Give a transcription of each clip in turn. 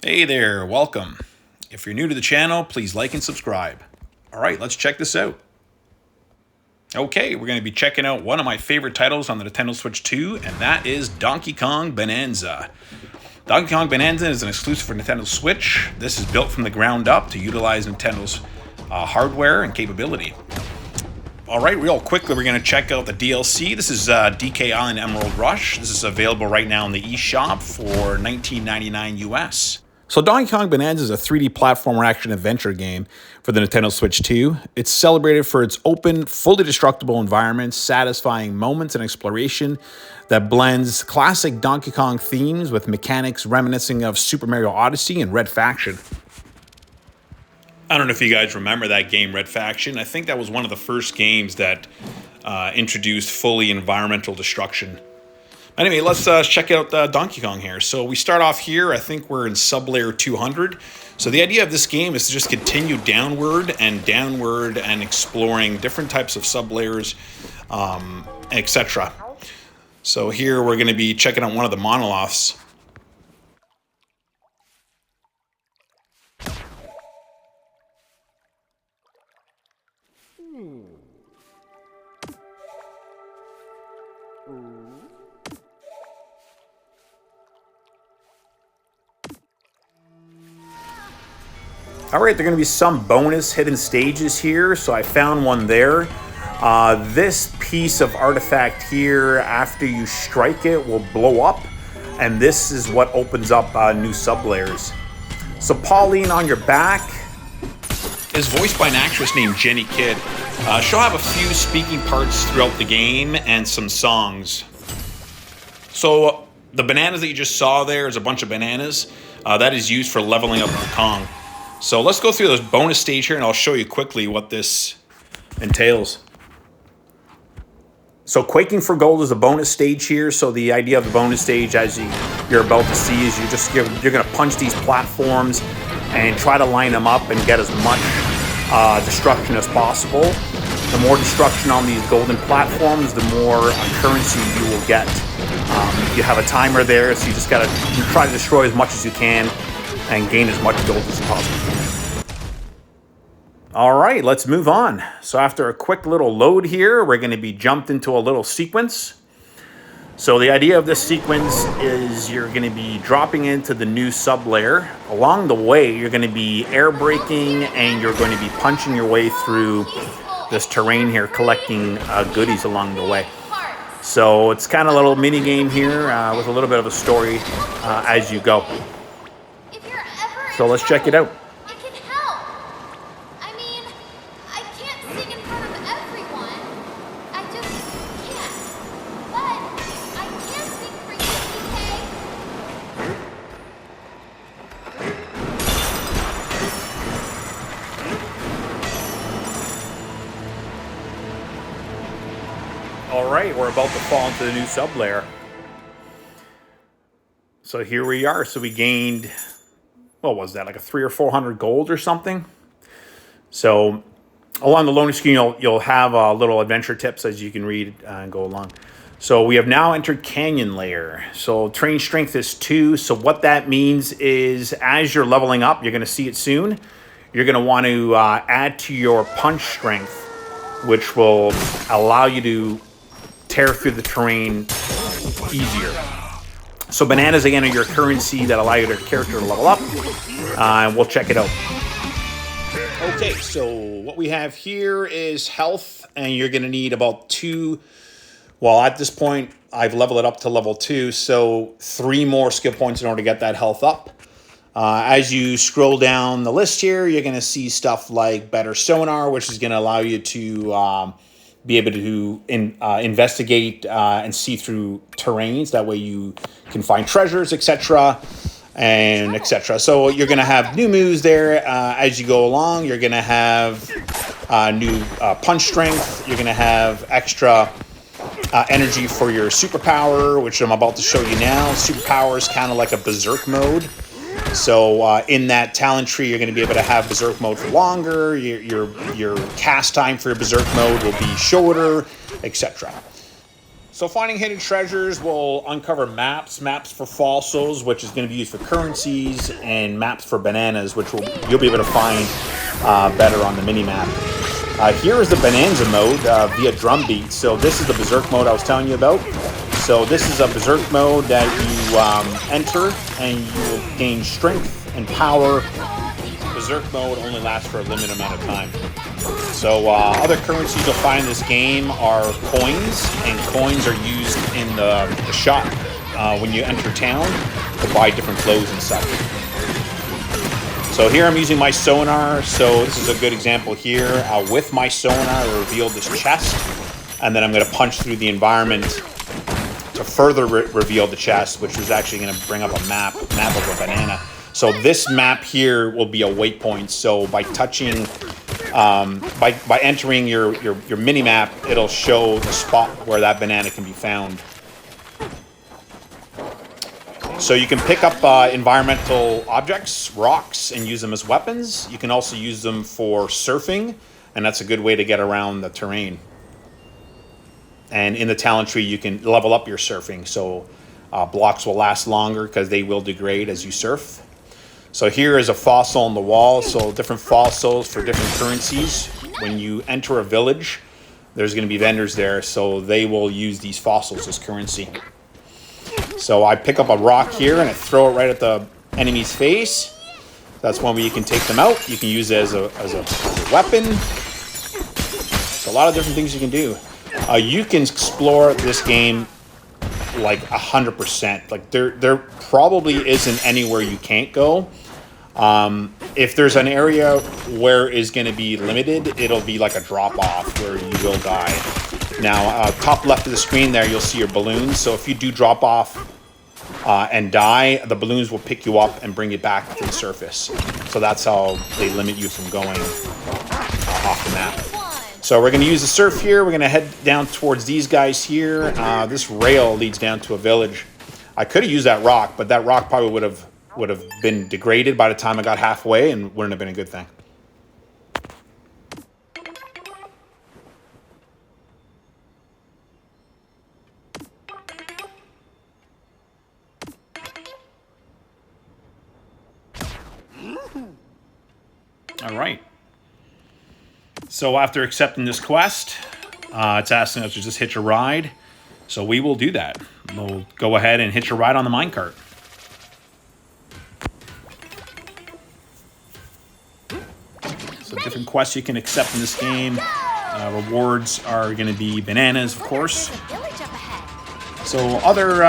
Hey there, welcome. If you're new to the channel, please like and subscribe. All right, let's check this out. Okay, we're going to be checking out one of my favorite titles on the Nintendo Switch 2, and that is Donkey Kong Bananza. Donkey Kong Bananza is an exclusive for Nintendo Switch. This is built from the ground up to utilize Nintendo's hardware and capability. All right, real quickly, we're going to check out the DLC. This is DK Island Emerald Rush. This is available right now in the eShop for $19.99 US. So Donkey Kong Bananza is a 3D platformer action-adventure game for the Nintendo Switch 2. It's celebrated for its open, fully destructible environments, satisfying moments and exploration that blends classic Donkey Kong themes with mechanics reminiscing of Super Mario Odyssey and Red Faction. I don't know if you guys remember that game, Red Faction. I think that was one of the first games that introduced fully environmental destruction. Anyway, let's check out Donkey Kong here. So we start off here. I think we're in sub-layer 200. So the idea of this game is to just continue downward and exploring different types of sub-layers, etc. So here we're going to be checking out one of the monoliths. All right, there are going to be some bonus hidden stages here, so I found one there. This piece of artifact here, after you strike it, will blow up, and this is what opens up new sub-layers. So Pauline on your back is voiced by an actress named Jenny Kidd. She'll have a few speaking parts throughout the game and some songs. So the bananas that you just saw there is a bunch of bananas. That is used for leveling up Kong. So let's go through this bonus stage here, and I'll show you quickly what this entails. So Quaking for Gold is a bonus stage here. So the idea of the bonus stage, as you're about to see, is you're going to punch these platforms and try to line them up and get as much destruction as possible. The more destruction on these golden platforms, the more currency you will get. You have a timer there, so you just got to try to destroy as much as you can and gain as much gold as possible. All right, let's move on. So after a quick little load here, we're going to be jumped into a little sequence. So the idea of this sequence is you're going to be dropping into the new sub-layer. Along the way, you're going to be air braking and you're going to be punching your way through this terrain here, collecting goodies along the way. So it's kind of a little mini game here with a little bit of a story as you go. So let's check it out. It can help. I mean, I can't sing in front of everyone. I just can't. But I can sing for you, DK. All right, we're about to fall into the new sub-layer. So here we are. So we gained, what was that, like a 300 or 400 gold or something? So along the loading screen, you'll have little adventure tips as you can read and go along. So we have now entered Canyon Layer. So terrain strength is 2. So what that means is as you're leveling up, you're going to see it soon, you're going to want to add to your punch strength, which will allow you to tear through the terrain easier. So bananas, again, are your currency that allow your character to level up. And we'll check it out. Okay, so what we have here is health, and you're going to need about 2. Well, at this point, I've leveled it up to level 2, so 3 more skill points in order to get that health up. As you scroll down the list here, you're going to see stuff like better sonar, which is going to allow you to be able to investigate and see through terrains. That way you can find treasures, etc. and etc. So you're going to have new moves there as you go along. You're going to have new punch strength. You're going to have extra energy for your superpower, which I'm about to show you now. Superpower is kind of like a berserk mode. So in that talent tree, you're going to be able to have berserk mode for longer. Your cast time for your berserk mode will be shorter, etc. So finding hidden treasures will uncover maps for fossils, which is going to be used for currencies, and maps for bananas, which you'll be able to find better on the mini-map. Here is the Bananza mode via drum beat. So this is the Berserk mode I was telling you about. So this is a Berserk mode that you enter, and you will gain strength and power. Berserk mode only lasts for a limited amount of time. So other currencies you'll find in this game are coins, and coins are used in the shop when you enter town to buy different clothes and stuff. So here I'm using my sonar. So this is a good example here. With my sonar, I revealed this chest, and then I'm going to punch through the environment to further reveal the chest, which is actually going to bring up a map of a banana. So this map here will be a waypoint. So by touching, by entering your mini map, it'll show the spot where that banana can be found. So you can pick up environmental objects, rocks, and use them as weapons. You can also use them for surfing, and that's a good way to get around the terrain. And in the talent tree, you can level up your surfing. So blocks will last longer because they will degrade as you surf. So here is a fossil on the wall. So different fossils for different currencies. When you enter a village, there's going to be vendors there. So they will use these fossils as currency. So I pick up a rock here and I throw it right at the enemy's face. That's one way you can take them out. You can use it as a weapon. So a lot of different things you can do. You can explore this game like 100%. Like there probably isn't anywhere you can't go. If there's an area where is going to be limited, it'll be like a drop off where you will die. Now, top left of the screen there, you'll see your balloons. So if you do drop off and die, the balloons will pick you up and bring you back to the surface. So that's how they limit you from going off the map. So we're going to use the surf here. We're going to head down towards these guys here. This rail leads down to a village. I could have used that rock, but that rock probably would have been degraded by the time I got halfway and wouldn't have been a good thing. All right. So after accepting this quest, it's asking us to just hitch a ride. So we will do that. We'll go ahead and hitch a ride on the minecart. So different quests you can accept in this game. Rewards are going to be bananas, of course. So other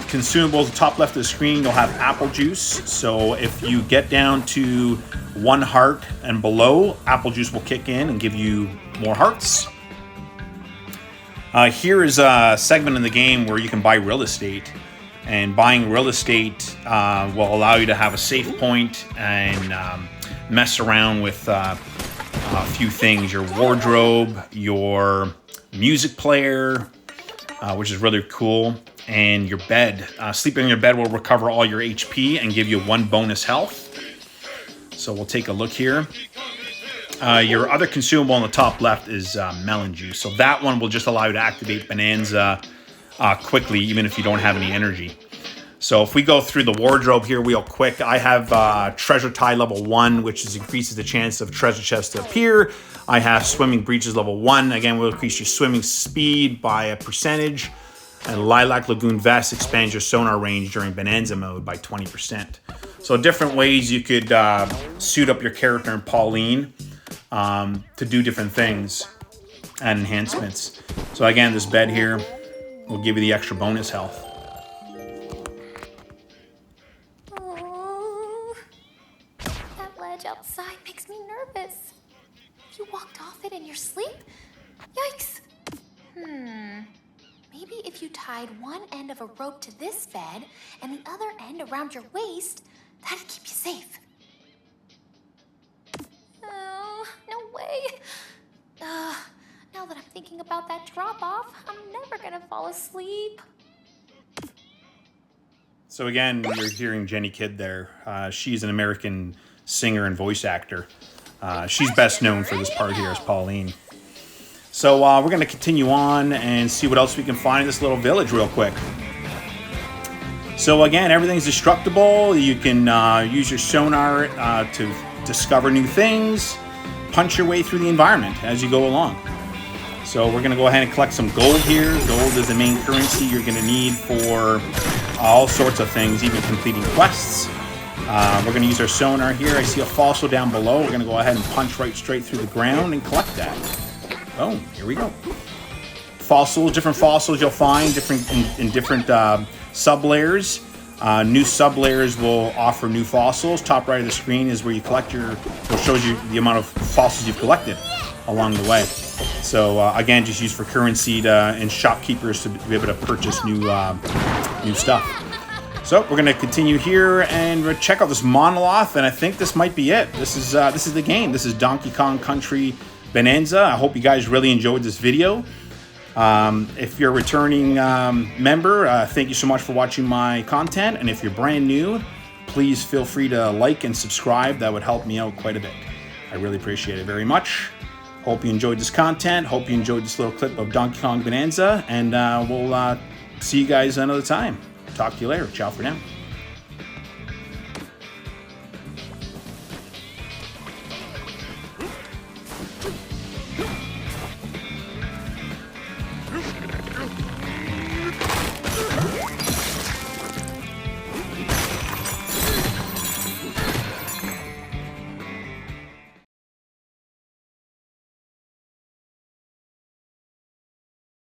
consumables, the top left of the screen, you'll have apple juice. So if you get down to 1 heart and below, apple juice will kick in and give you more hearts. Here is a segment in the game where you can buy real estate. And buying real estate will allow you to have a save point and mess around with a few things. Your wardrobe, your music player, which is really cool, and your bed. Sleeping in your bed will recover all your HP and give you 1 bonus health. So we'll take a look here. Your other consumable on the top left is melon juice. So that one will just allow you to activate Bananza quickly, even if you don't have any energy. So if we go through the wardrobe here real quick, I have treasure tie level 1, which increases the chance of treasure chests to appear. I have swimming breeches level 1. Again, will increase your swimming speed by a percentage. And Lilac Lagoon Vest expands your sonar range during Bananza mode by 20%. So different ways you could suit up your character in Pauline to do different things and enhancements. So again, this bed here will give you the extra bonus health. Oh, that ledge outside makes me nervous. You walked off it in your sleep? Yikes. Maybe if you tied one end of a rope to this bed and the other end around your waist, that'd keep you safe. Oh, no way. Now that I'm thinking about that drop-off, I'm never gonna fall asleep. So again, you're hearing Jenny Kidd there. She's an American singer and voice actor. She's best known for this part here as Pauline. So we're going to continue on and see what else we can find in this little village real quick. So again, everything's destructible. You can use your sonar to discover new things, punch your way through the environment as you go along. So we're going to go ahead and collect some gold here. Gold is the main currency you're going to need for all sorts of things, even completing quests. We're going to use our sonar here. I see a fossil down below. We're going to go ahead and punch right straight through the ground and collect that. Boom, here we go. Fossils, different fossils you'll find different in different sub-layers. New sub-layers will offer new fossils. Top right of the screen is where you collect it shows you the amount of fossils you've collected along the way. So again, just used for currency and shopkeepers to be able to purchase new stuff. So we're going to continue here and check out this monolith, and I think this might be it. This is the game. This is Donkey Kong Country Bonanza. I hope you guys really enjoyed this video. If you're a returning member, thank you so much for watching my content. And if you're brand new, please feel free to like and subscribe. That would help me out quite a bit. I really appreciate it very much. Hope you enjoyed this content. Hope you enjoyed this little clip of Donkey Kong Bonanza. And we'll see you guys another time. Talk to you later. Ciao for now.